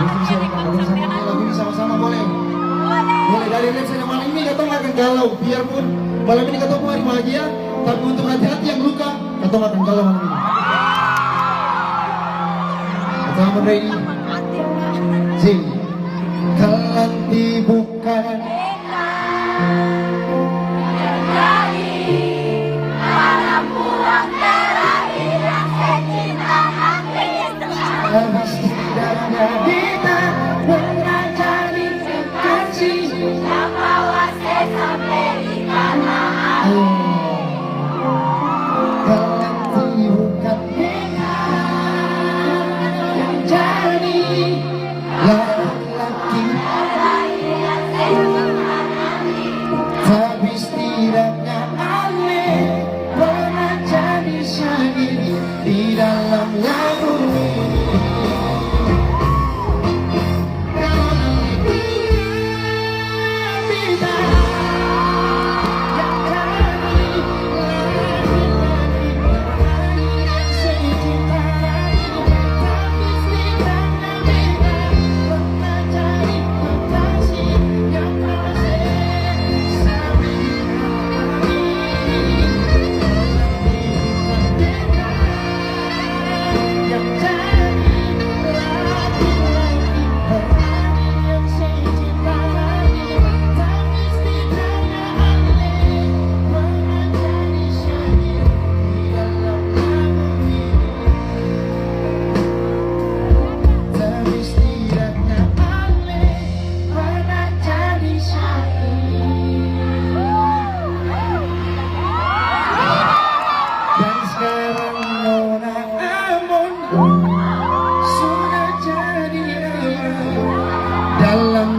Lagu ini sama-sama boleh. Boleh dari lihat saja malam ini kata akan galau. Biarpun malam ini kata hari bahagia, tapi untuk hati-hati yang luka, kata akan galau malam ini. Kata ready. Sing. Kelanti bukan habis tidak kita pernah jadi kekasih bawa sampai di mana kelanti bukan kita yang jadi laki-laki tapi setidaknya aneh pernah jadi sendiri di dalam lagu sudah jadi dalam